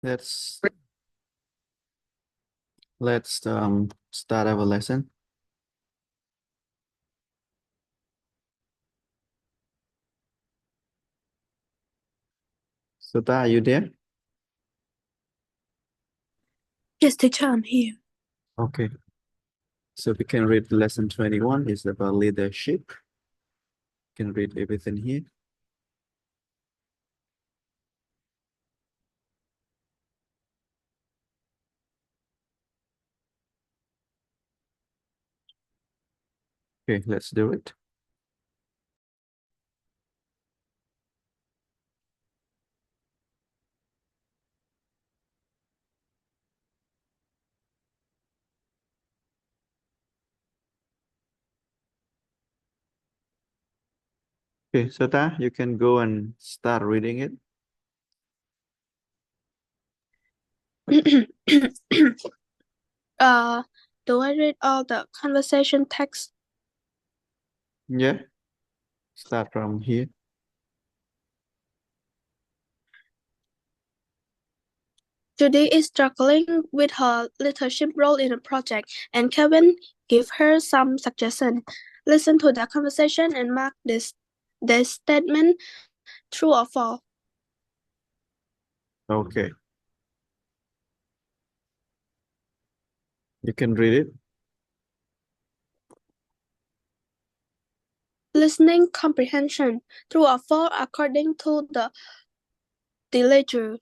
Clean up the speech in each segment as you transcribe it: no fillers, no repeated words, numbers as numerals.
Let's start our lesson. Sota, are you there? Yes, teacher, I'm here. Okay. So we can read lesson 21. It's about leadership. You can read everything here. Okay, let's do it. Okay, Sota, you can go and start reading it. Do I read all the conversation text? Yeah. Start from here. Judy is struggling with her leadership role in a project, and Kevin gives her some suggestions. Listen to the conversation and mark this statement true or false. Okay. You can read it. Listening comprehension true or false according to the lecture.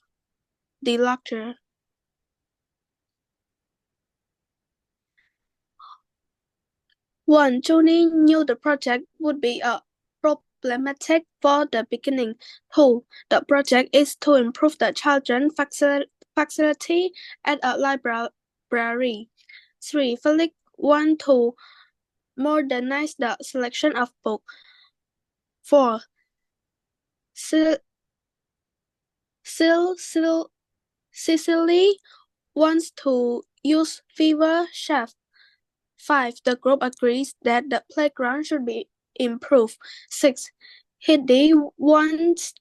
1. Junie knew the project would be problematic for the beginning. 2. The project is to improve the children's facility at a library. 3. Felix wants to modernize the selection of books. 4. Cecily wants to use fever chef. 5. The group agrees that the playground should be improved. 6. Heidi wants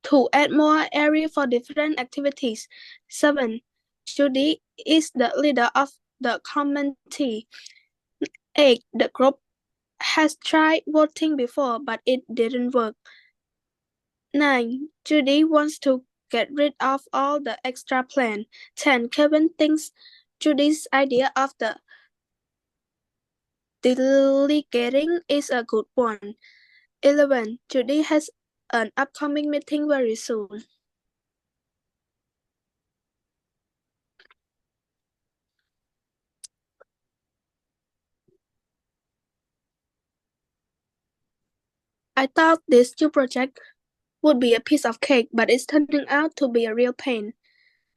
to add more area for different activities. 7. Judy is the leader of the committee. 8. The group has tried voting before, but it didn't work. 9. Judy wants to get rid of all the extra plan. 10. Kevin thinks Judy's idea of the delegating is a good one. 11. Judy has an upcoming meeting very soon. I thought this new project would be a piece of cake, but it's turning out to be a real pain.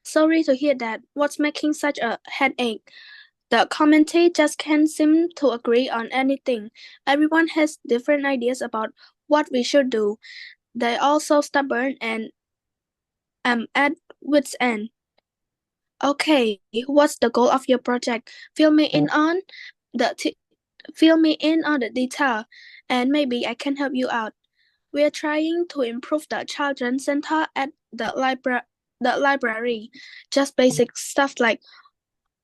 Sorry to hear that. What's making such a headache? The committee just can't seem to agree on anything. Everyone has different ideas about what we should do. They're all so stubborn and I'm at wit's end. Okay, what's the goal of your project? Fill me in on the detail, and maybe I can help you out. We are trying to improve the children's center at the library. Just basic stuff like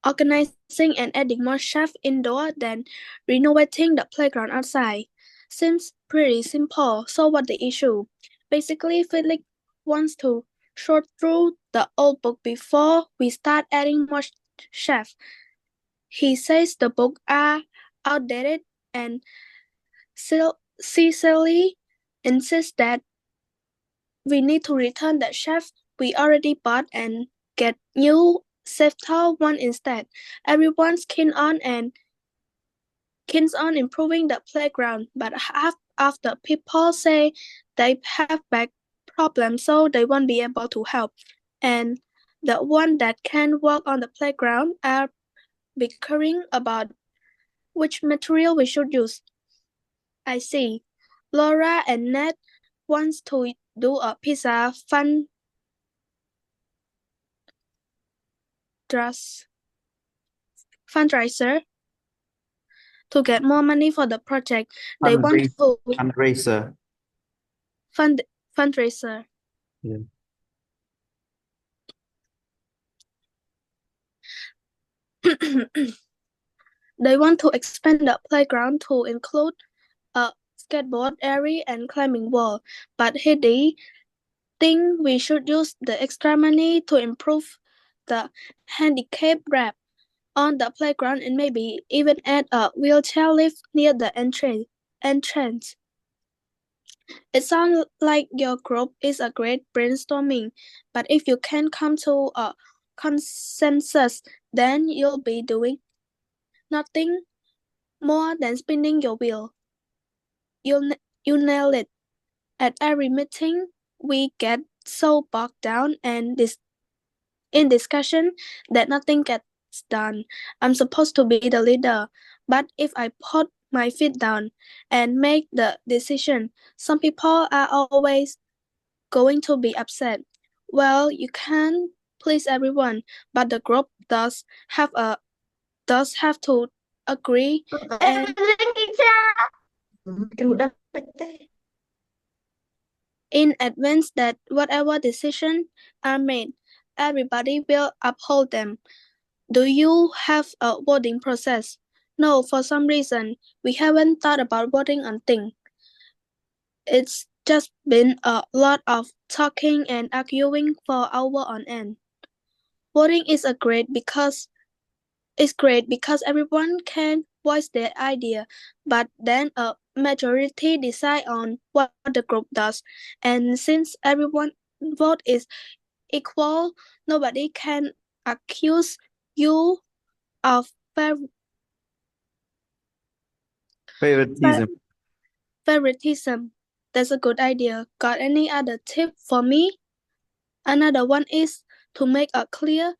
organizing and adding more chefs indoor than renovating the playground outside. Seems pretty simple. So what's the issue? Basically, Felix wants to sort through the old book before we start adding more chefs. He says the books are outdated and Cecily insists that we need to return the chef we already bought and get new softer one instead. Everyone's keen on improving the playground, but half of the people say they have back problems, so they won't be able to help. And the one that can work on the playground are bickering about which material we should use. I see. Laura and Ned wants to do a pizza fundraiser to get more money for the project. They want to Fundraiser. fundraiser. Yeah. They want to expand the playground to include a skateboard area and climbing wall, but Heidi think we should use the extra money to improve the handicap ramp on the playground and maybe even add a wheelchair lift near the entrance. It sounds like your group is a great brainstorming, but if you can't come to a consensus, then you'll be doing nothing more than spinning your wheel. You nail it. At every meeting, we get so bogged down and in discussion that nothing gets done. I'm supposed to be the leader, but if I put my feet down and make the decision, some people are always going to be upset. Well, you can't please everyone, but the group does have to agree and in advance that whatever decisions are made, everybody will uphold them. Do you have a voting process? No, for some reason, we haven't thought about voting on things. It's just been a lot of talking and arguing for hours on end. Voting is great because everyone can voice their idea, but then a majority decide on what the group does. And since everyone vote is equal, nobody can accuse you of Favoritism. favoritism. That's a good idea. Got any other tip for me? Another one is to make a clear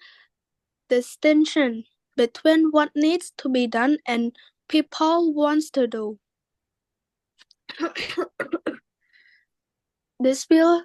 distinction between what needs to be done and people wants to do. This will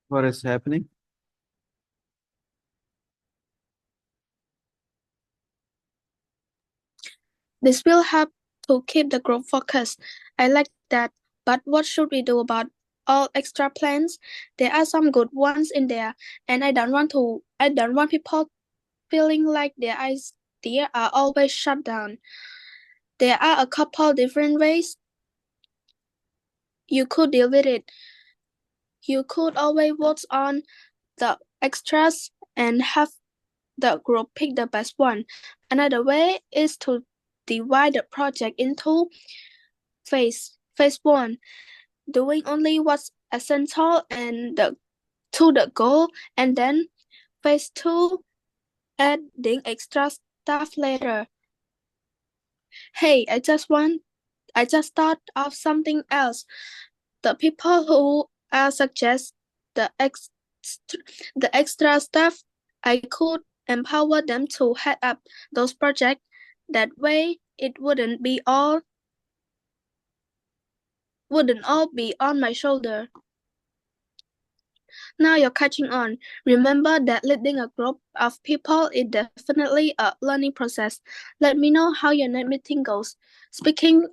What is happening? This will help to keep the group focused. I like that. But what should we do about all extra plans? There are some good ones in there, and I don't want people feeling like their ideas are always shut down. There are a couple different ways you could deal with it. You could always vote on the extras and have the group pick the best one. Another way is to divide the project into phase 1, doing only what's essential and to the goal, and then phase 2, adding extra stuff later. Hey, I just thought of something else. The people who suggest the extra stuff, I could empower them to head up those projects. That way, it wouldn't all be on my shoulder. Now you're catching on. Remember that leading a group of people is definitely a learning process. Let me know how your next meeting goes. Speaking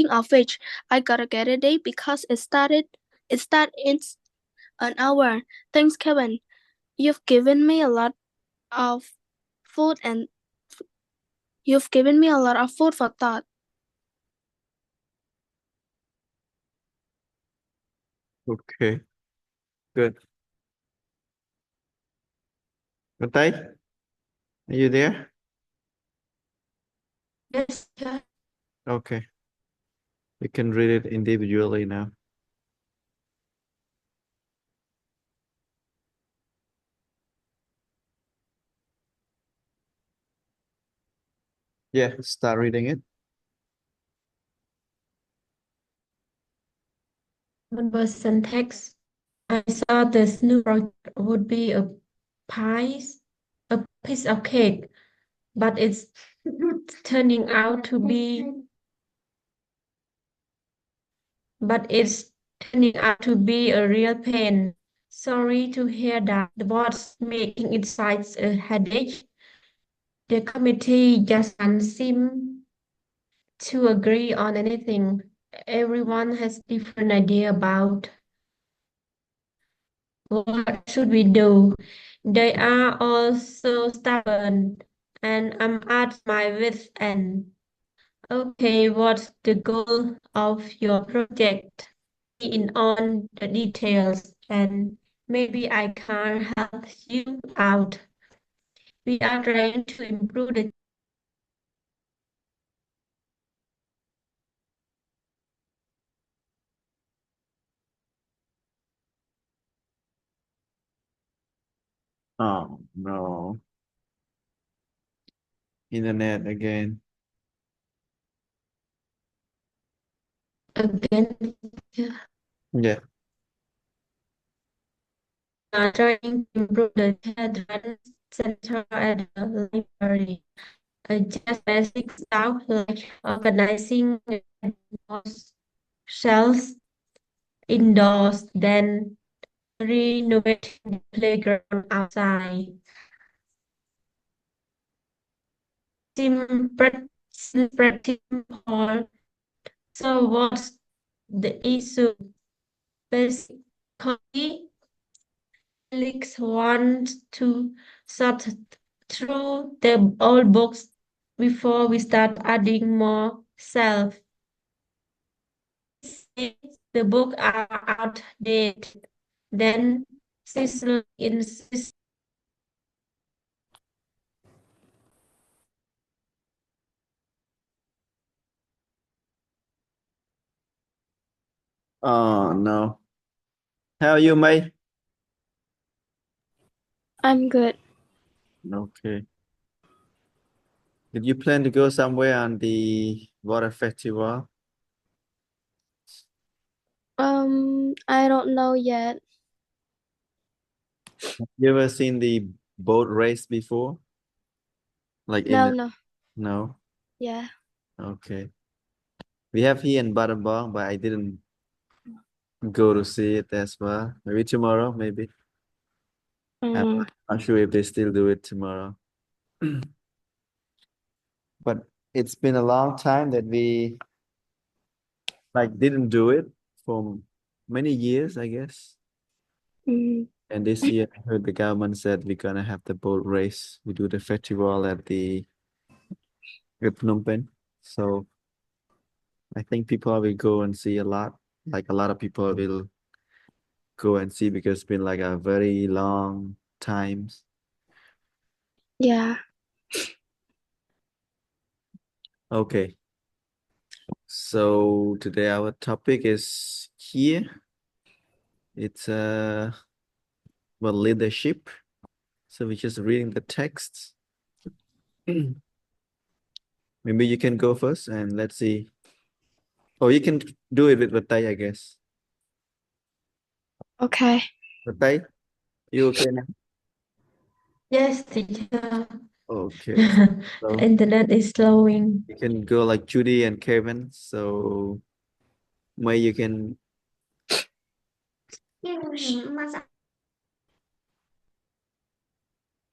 of which, I gotta get ready because it starts in an hour. Thanks, Kevin. You've given me a lot of food for thought. Okay, good. Matai, are you there? Yes, sir. Okay. You can read it individually now. Yeah, start reading it. One-person text. I saw this new project would be a piece of cake, but it's turning out to be but it's turning out to be a real pain. Sorry to hear that. What's making it such a headache? The committee just can't seem to agree on anything. Everyone has different idea about what should we do. They are all so stubborn, and I'm at my wit's end. Okay, what's the goal of your project? In on the details, and maybe I can help you out. We are trying to improve the Oh no. Internet again. again. Yeah. We are trying to improve the children's center at the library. Just basic stuff like organizing shelves indoors, then renovating the playground outside. Practice hall. So what's the issue? Basically, Felix wants to sort through the old books before we start adding more shelves. If the books are outdated, then Cecil insists. Oh no. How are you, May? I'm good. Okay. Did you plan to go somewhere on the water festival? I don't know yet. You ever seen the boat race before? Like in No, the, no. no? Yeah. Okay. We have here in Battambang, but I didn't go to see it as well. Maybe tomorrow, maybe. I'm Mm, not sure if they still do it tomorrow. But it's been a long time that we like didn't do it for many years, I guess. mm, And this year, I heard the government said we're gonna have the boat race. We do the festival at Phnom Penh. So I think people will go and see a lot. Like a lot of people will go and see because it's been like a very long times. yeah. Okay. So today our topic is here. It's well, leadership. So we're just reading the text. Maybe you can go first and let's see. Oh, you can do it with Batai, I guess. Okay. Batai, you okay now? Yes, teacher. Okay. So Internet is slowing. you can go like Judy and Kevin. So May, you can.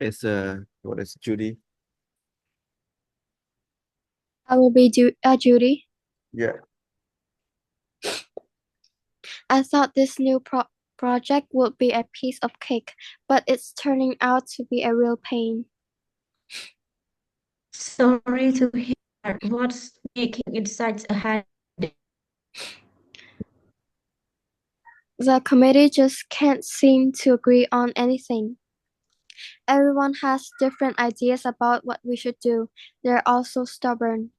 It's what is Judy? I will be Judy. Yeah. I thought this new project would be a piece of cake, but it's turning out to be a real pain. Sorry to hear what's making it such a headache. The committee just can't seem to agree on anything. Everyone has different ideas about what we should do. They're all so stubborn,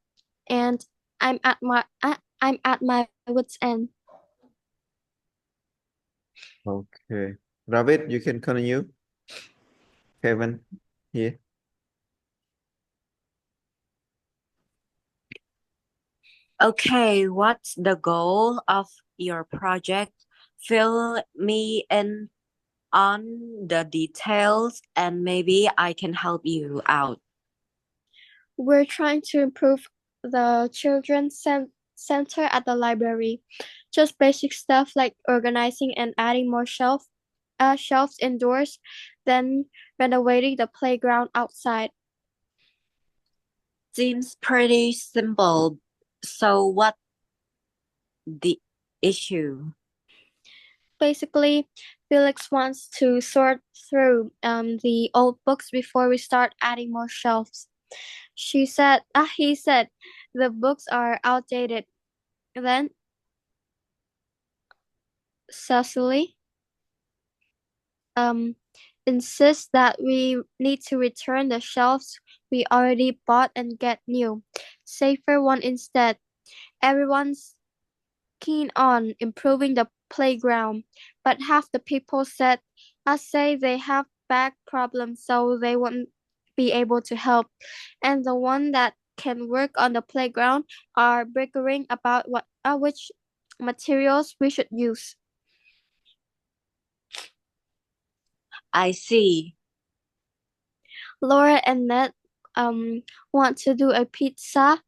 and I'm at my wit's end. Okay. Ravid, you can continue. Kevin, here. Okay, what's the goal of your project? Fill me in on the details and maybe I can help you out. We're trying to improve the children's center at the library. Just basic stuff like organizing and adding more shelves indoors, then renovating the playground outside. Seems pretty simple. So what the issue? Basically, Felix wants to sort through the old books before we start adding more shelves. He said the books are outdated. Then Cecily insists that we need to return the shelves we already bought and get new, safer one instead. Everyone's keen on improving the playground, but half the people say they have back problems, so they won't be able to help. And the one that can work on the playground are bickering about which materials we should use. I see. Laura and Ned want to do a pizza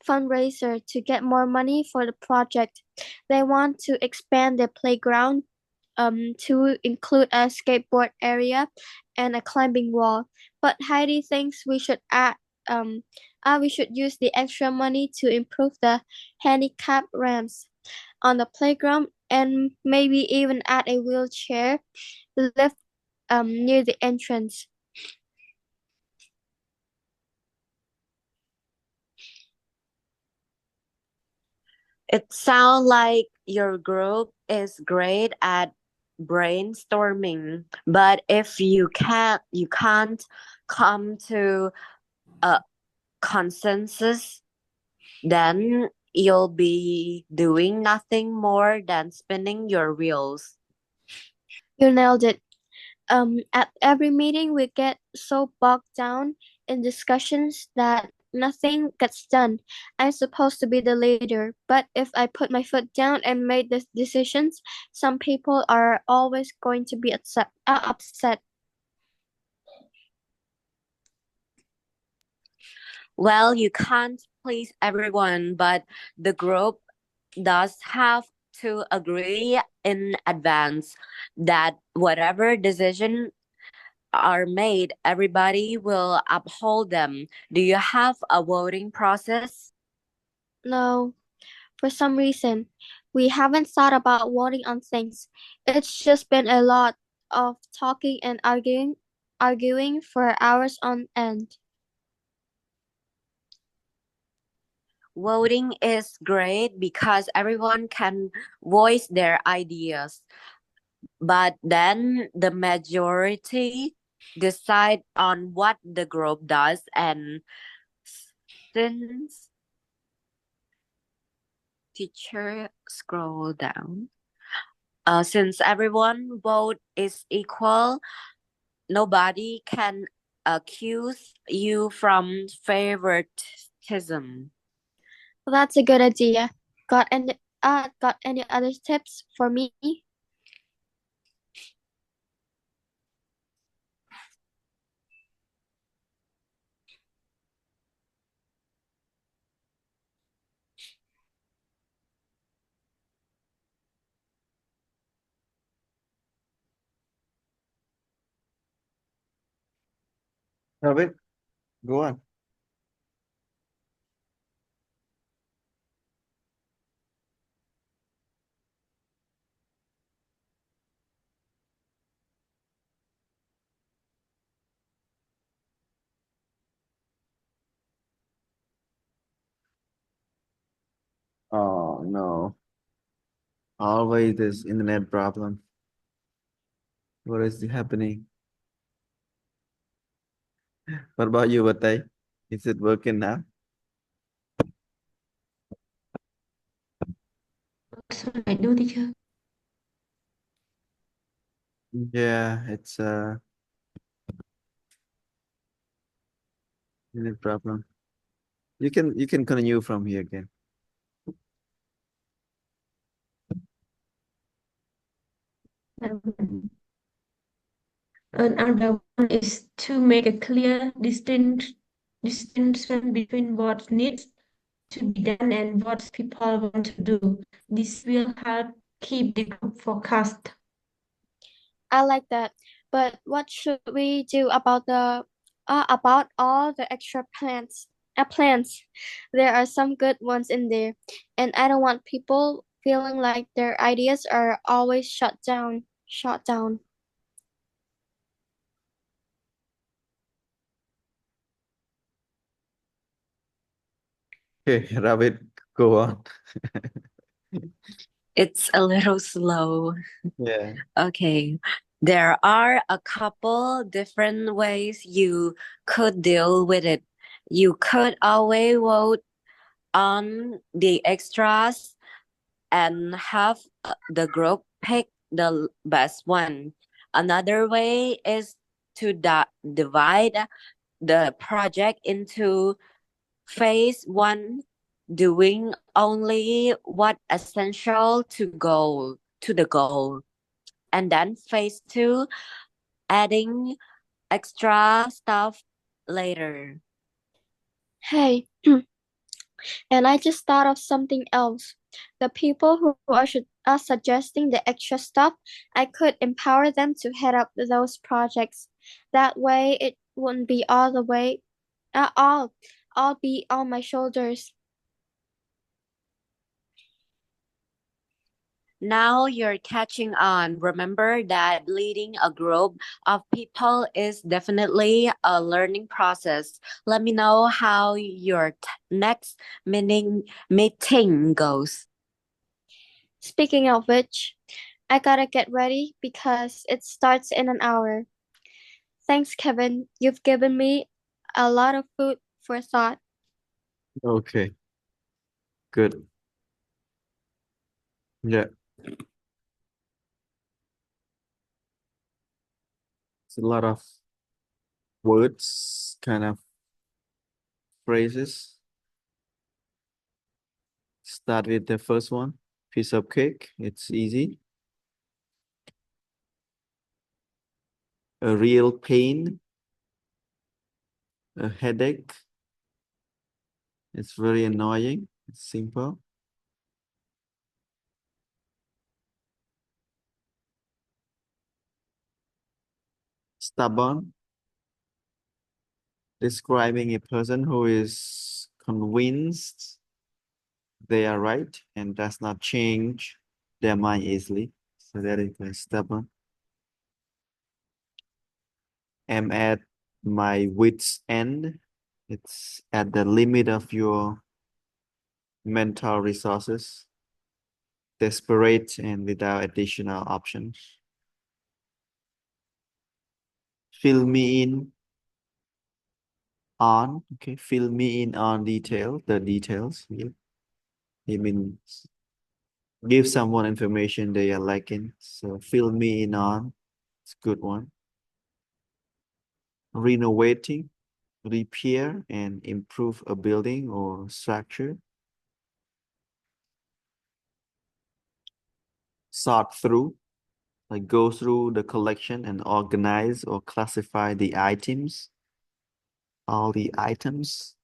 fundraiser to get more money for the project. They want to expand the playground to include a skateboard area and a climbing wall. But Heidi thinks we should use the extra money to improve the handicap ramps on the playground and maybe even add a wheelchair lift near the entrance. It sounds like your group is great at brainstorming, but if you can't come to a consensus, then you'll be doing nothing more than spinning your wheels. You nailed it. At every meeting, we get so bogged down in discussions that nothing gets done. I'm supposed to be the leader, but if I put my foot down and made the decisions, some people are always going to be upset. Well, you can't please everyone, but the group does have to agree in advance that whatever decision are made, everybody will uphold them. Do you have a voting process? No, for some reason, we haven't thought about voting on things. It's just been a lot of talking and arguing for hours on end. Voting is great because everyone can voice their ideas, but then the majority decide on what the group does, and since teacher scroll down, since everyone vote is equal, nobody can accuse you from favoritism. That's a good idea. Got any other tips for me? Robin, go on. Oh no. Always this internet problem. What is happening? What about you, Batay? Is it working now? What should I do, teacher? Yeah, it's a internet problem. You can continue from here again. Another one is to make a clear distinction between what needs to be done and what people want to do. This will help keep the group focused. I like that. But what should we do about about all the extra plans? There are some good ones in there, and I don't want people feeling like their ideas are always shut down. Shut down. Okay, Rabbit, go on. It's a little slow. Yeah. Okay. There are a couple different ways you could deal with it. You could always vote on the extras and have the group pick the best one. Another way is to divide the project into phase one, doing only what essential to the goal. And then phase two, adding extra stuff later. Hey, and I just thought of something else. The people who are suggesting the extra stuff, I could empower them to head up those projects. That way, it wouldn't be all the way, all be on my shoulders. Now you're catching on. Remember that leading a group of people is definitely a learning process. Let me know how your next meeting goes. Speaking of which, I gotta get ready because it starts in an hour. Thanks, Kevin. You've given me a lot of food for thought. Okay, good. Yeah. It's a lot of words, kind of phrases. Start with the first one. Piece of cake. It's easy. A real pain. A headache. It's very annoying. It's simple. Stubborn. Describing a person who is convinced they are right and does not change their mind easily. So that is very stubborn. Am at my wit's end. It's at the limit of your mental resources. Desperate and without additional options. Fill me in on, okay, fill me in on the details here. It means give someone information they are lacking. So fill me in on, it's a good one. Renovating, repair and improve a building or structure. Sort through, like go through the collection and organize or classify the items, all the items.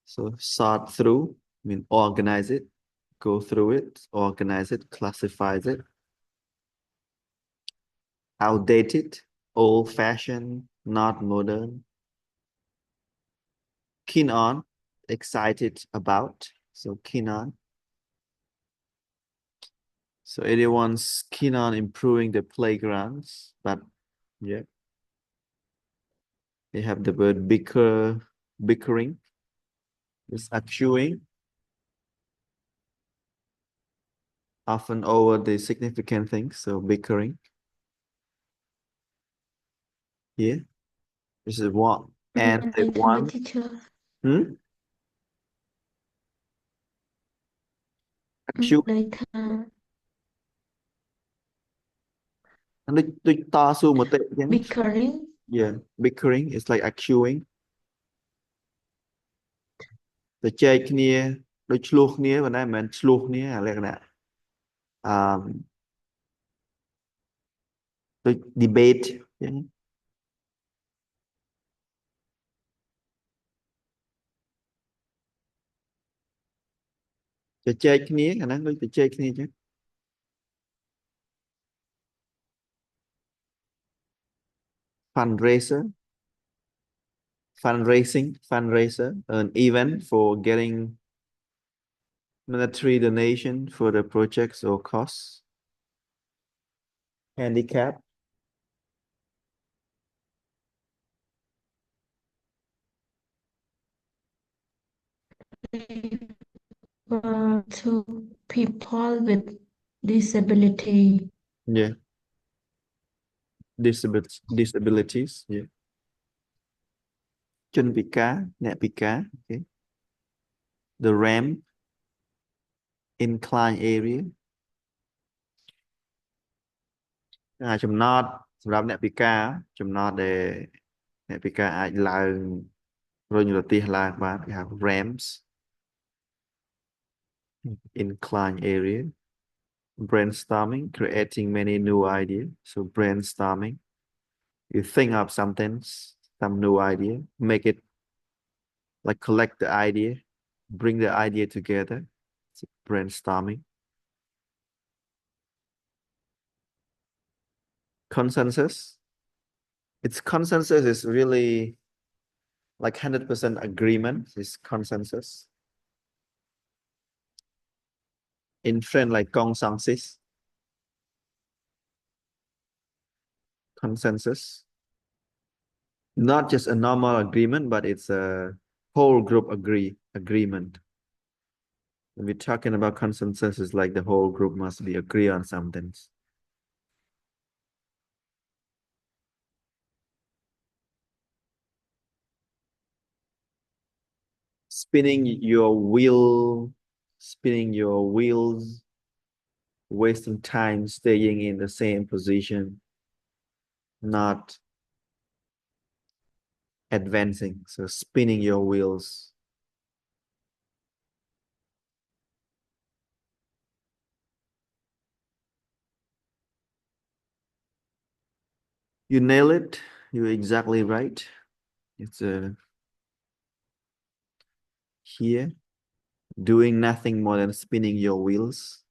So sort through, I mean organize it, go through it, organize it, classifies it. Outdated, old-fashioned, not modern. Keen on, excited about. So keen on. So everyone's keen on improving the playgrounds, but yeah. They have the word bickering. It's arguing. Often over the significant things, so bickering. Yeah. This is one. And the one. Teacher. Hmm? Argue. ន័យថា ដូចតស៊ូមតិអញ្ចឹង bickering Yeah, bickering is like arguing. ទៅចែកគ្នាដូចឆ្លោះគ្នាប៉ុន្តែមិនមែនឆ្លោះគ្នាអាលក្ខណៈអឺដូច debate អញ្ចឹង ជជែកគ្នាអាហ្នឹងដូចជជែកគ្នាចឹង fundraiser fundraiser an event for getting monetary donation for the projects or costs handicap to people with disability. yeah disabilities yeah ជនពិការអ្នកពិការ okay the ramp incline area ចំណតសម្រាប់អ្នកពិការចំណតដែលអ្នកពិការអាចឡើងរុញរទេះឡើងបានគេហៅ ramps incline area brainstorming creating many new ideas so brainstorming you think of something some new idea make it like collect the idea bring the idea together it's brainstorming consensus its consensus is really like 100% agreement is consensus in French like consensus consensus not just a normal agreement but it's a whole group agreement when we're talking about consensus is like the whole group must be agree on something spinning your wheels wasting time staying in the same position not advancing so spinning your wheels you nail it you're exactly right it's here doing nothing more than spinning your wheels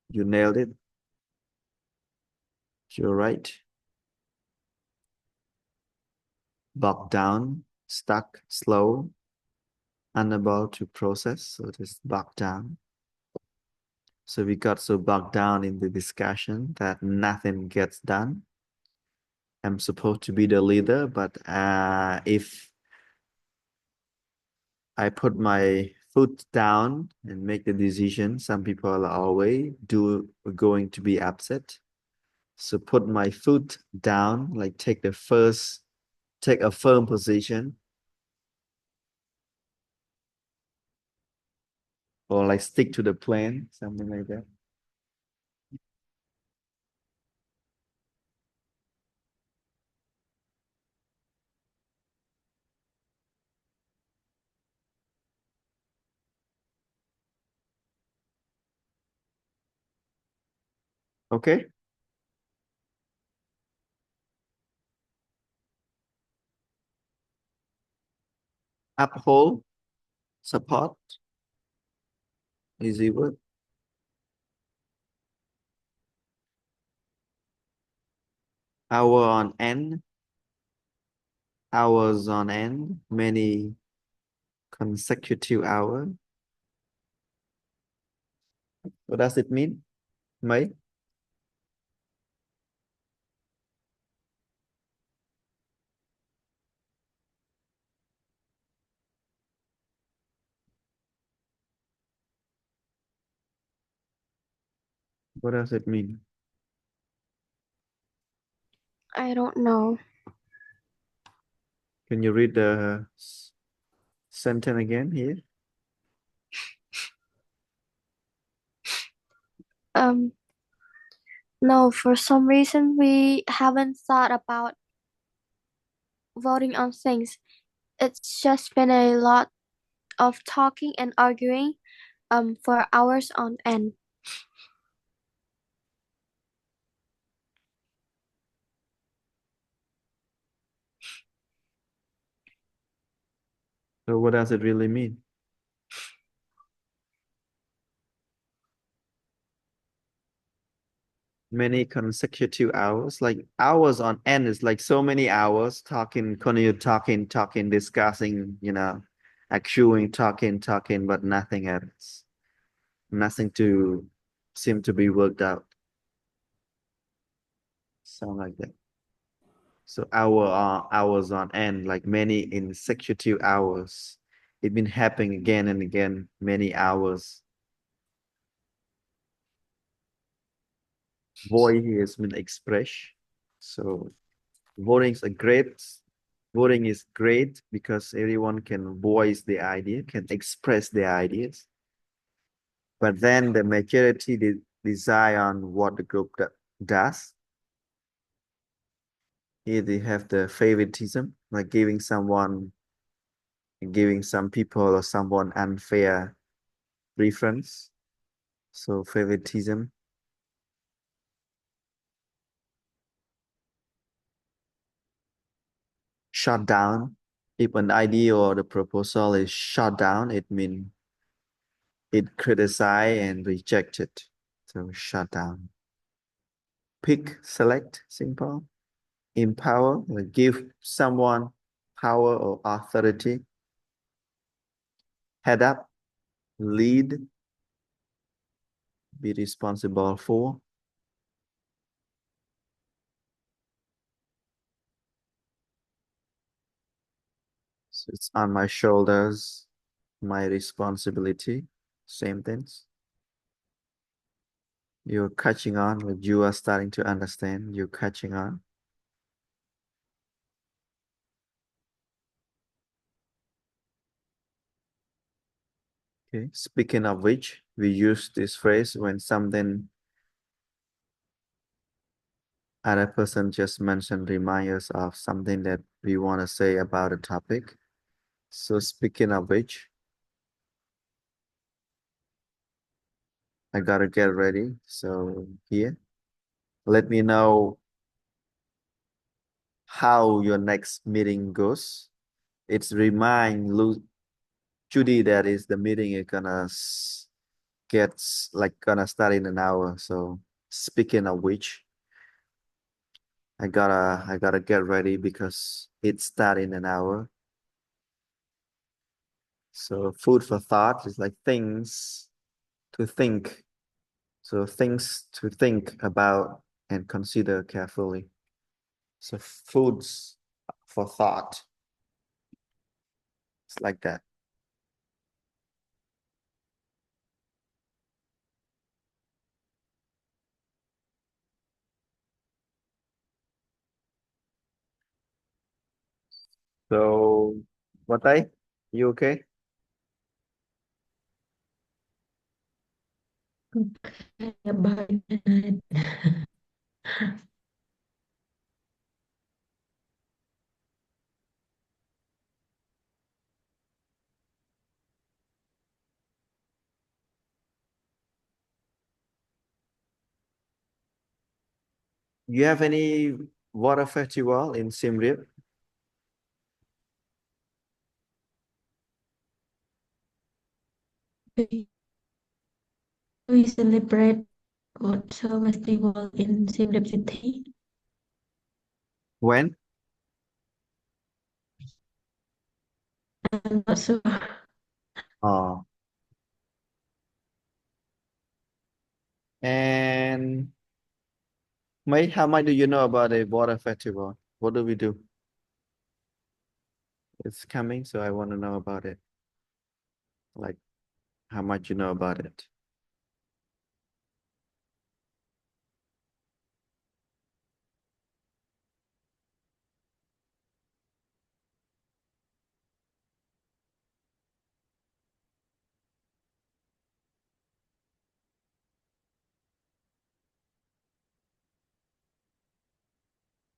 you nailed it you're right bogged down stuck slow unable to process so it is bogged down so we got so bogged down in the discussion that nothing gets done I'm supposed to be the leader but if I put my foot down and make the decision some people are always going to be upset so put my foot down like take a firm position or like stick to the plan something like that okay uphold support easy word hour on end hours on end many consecutive hours what does it mean mấy what does it mean I don't know. can you read the sentence again here No, for some reason we haven't thought about voting on things. It's just been a lot of talking and arguing for hours on end. so what does it really mean Many consecutive hours, like hours on end is like so many hours talking, continue talking, discussing, arguing, talking, but nothing else. Nothing to seem to be worked out. Sound like that. So hours on end, like many consecutive hours. It been happening again and again, many hours. Voice has been expressed. So voting is voting is great because everyone can voice the idea, can express their ideas. But then the majority decide on what the group does. Here they have the favoritism, like giving some people or someone unfair preference. So favoritism. Shut down. If an idea or the proposal is shut down, it means it criticized and rejected. So shut down. Pick, select, simple. Empower, like give someone power or authority. Head up, lead, be responsible for. So it's on my shoulders, my responsibility, same things. You're catching on, like you are starting to understand, you're catching on. Okay, speaking of which, we use this phrase when something other person just mentioned remind us of something that we want to say about a topic. So speaking of which, I gotta get ready. So here, let me know how your next meeting goes. It's remind Judy that is the meeting is gonna start in an hour. So speaking of which, I gotta get ready because it start in an hour. So food for thought is like things to think. So things to think about and consider carefully. So foods for thought. It's like that. So what I? You okay? Okay, bye. You have any water festival in Siem Reap? We celebrate Water Festival in Siem Reap City. When? I'm not sure. Oh. And mate, how much do you know about a water festival? What do we do? It's coming, so I want to know about it. Like how much you know about it.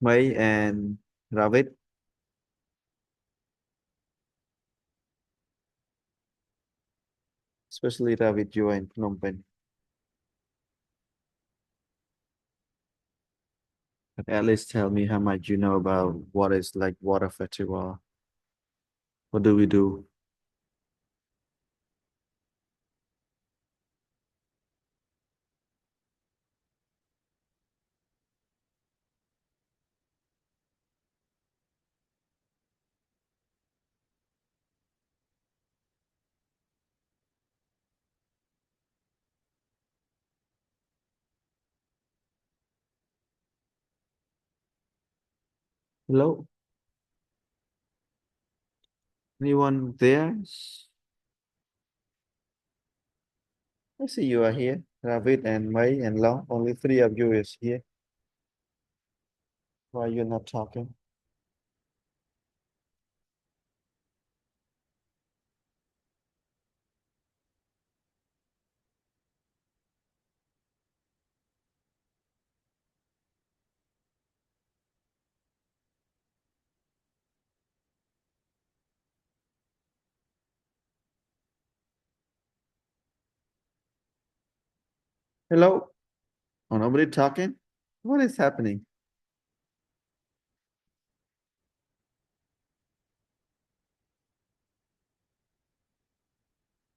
May and Ravid, especially Ravid, you are in Phnom Penh. But at least tell me how much you know about what is like water festival. What do we do? Hello? Anyone there? I see you are here. Ravid and May and Long. Only three of you is here. Why you're not talking? Hello? Oh, nobody talking? What is happening?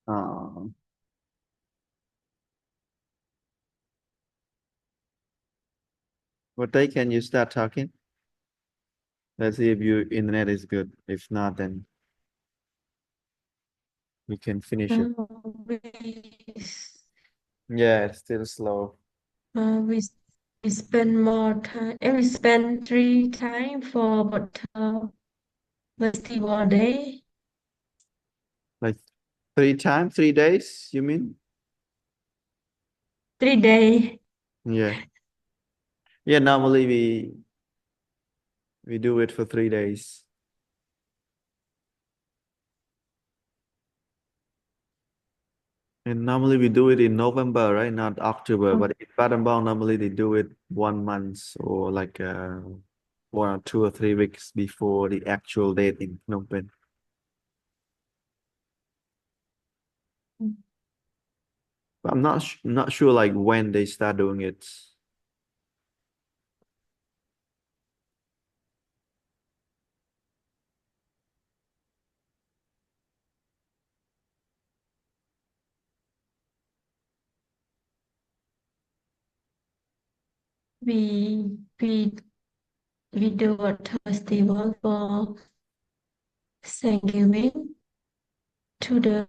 Oh. What day can you start talking? Let's see if your internet is good. If not, then we can finish it. We, Yeah, it's still slow. we spend more time. We spend 3 time for water festival day. Like 3 times, 3 days, you mean? 3 day. Yeah. Yeah, normally we do it for 3 days. And normally we do it in November, right? Not October. But in Battambang, normally they do it 1 month or like 1 or 2 or 3 weeks before the actual date in Phnom Penh. But I'm not sure like when they start doing it. We do a festival for Thanksgiving to the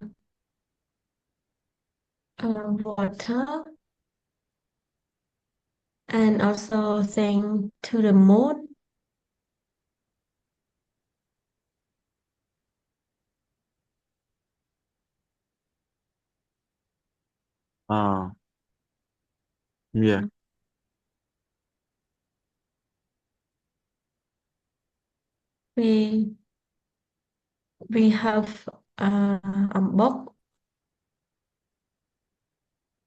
water and also thank to the moon. Yeah. We have a box.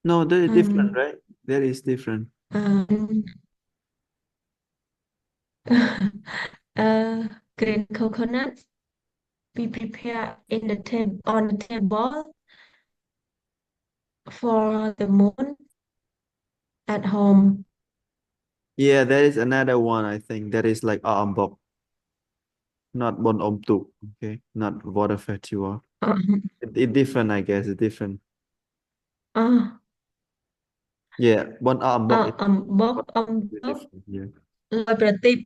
No, they're different, Um, right? That is different. and green coconut we prepare in the on the table for the moon at home. Yeah, there is another one, I think. That is like Aambok, not Bon Om Tuk, okay? Not water festival. It different, I guess. It's different. Uh, Yeah, Bon Aambok is box different. Yeah. lôiประติบ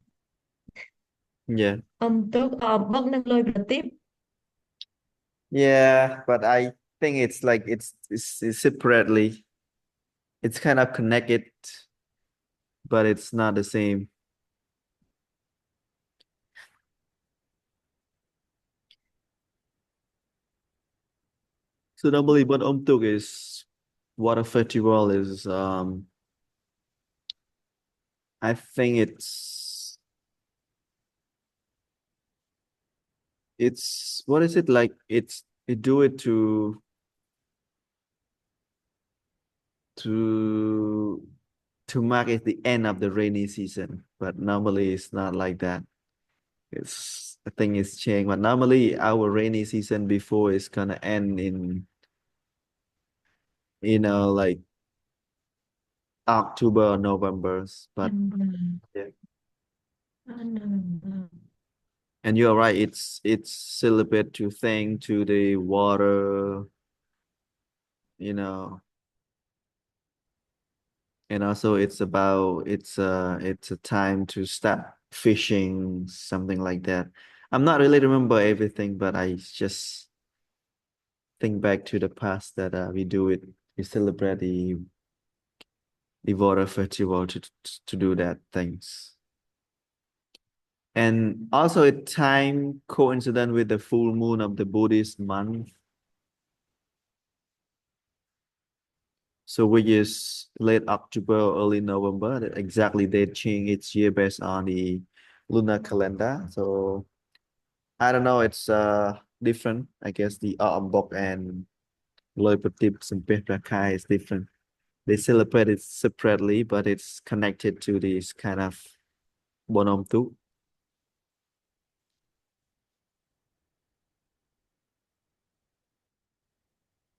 Yeah. box năng lôiประติบ Yeah, but I think it's like it's separately. It's kind of connected, but it's not the same. So normally what Om Tuk is water festival is I think it's what is it like? It's they do it to to mark it the end of the rainy season, but normally it's not like that. It's I think it's changed, but normally our rainy season before is gonna end in like October or November. But yeah. And you're right, it's celebrate to thank to the water, you know, and also it's about it's a time to start fishing, something like that. I'm not really remember everything, but I just think back to the past that we do it. We celebrate the water festival to do that things. And also it time coincident with the full moon of the Buddhist month. So which is late October, early November. That exactly they change each year based on the lunar calendar. So I don't know, it's different. I guess the Ombok and Loi Patip Sampeh Prakai is different. They celebrate it separately, but it's connected to this kind of Bonom Tu.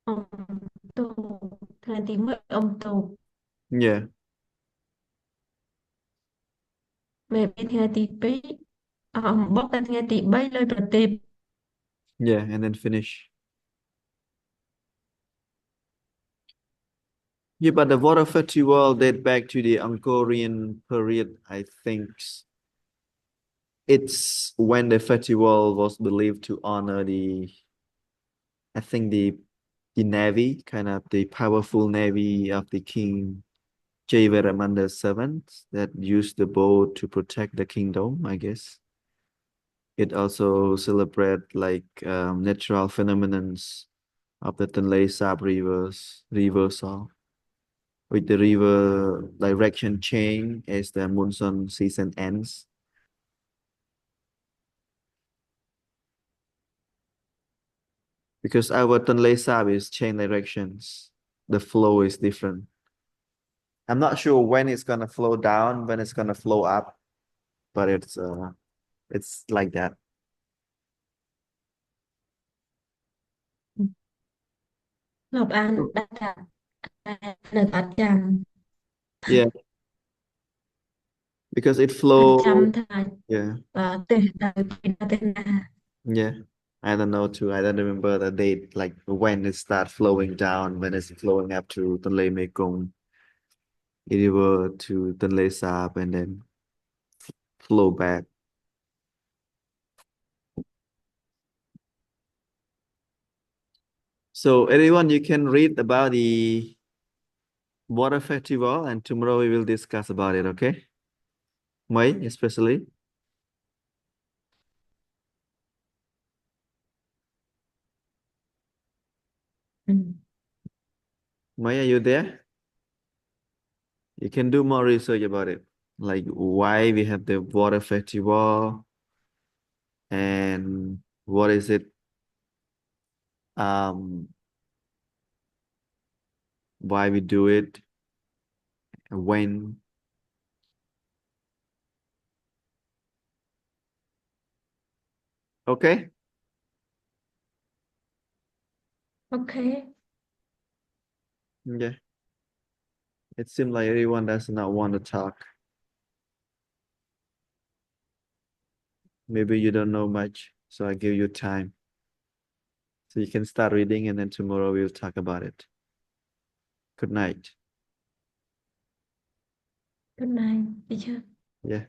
អុំទូកថ្ងៃទី1អុំទូក Yeah, maybe ថ្ងៃទី2អំបុកដល់ថ្ងៃទី3លុយប្រទីប yeah, and then finish. Yeah, but the water festival date back to the Angkorian period, I think. It's when the festival was believed to honor I think the navy, kind of the powerful navy of the king Jayavaraman VII that used the boat to protect the kingdom, I guess. It also celebrate like natural phenomenons of the Tonle Sap reversal, with the river direction change as the monsoon season ends. Because our Tonle Sap is change directions, the flow is different. I'm not sure when it's gonna flow down, when it's gonna flow up, but it's like that. ធ្លាប់អានដាក់ថានៅអត់ចាំ Yeah, because it អត់ flow. ចាំថា Yeah, ទៅដល់ពីទៅណា yeah. I don't know too. I don't remember the date, like when it start flowing down, when it's flowing up to Tonle Mekong river to Tonle Sap and then flow back. So everyone, you can read about the water festival, and tomorrow we will discuss about it, okay? Mai, especially. អឺ Mai, are you there? You can do more research about it, like why we have the water festival and what is it, why we do it, and when. Okay? អូខេ Yeah. It seems like everyone does not want to talk. Maybe you don't know much, so I give you time. So you can start reading and then tomorrow we'll talk about it. Good night. good night teacher Yeah.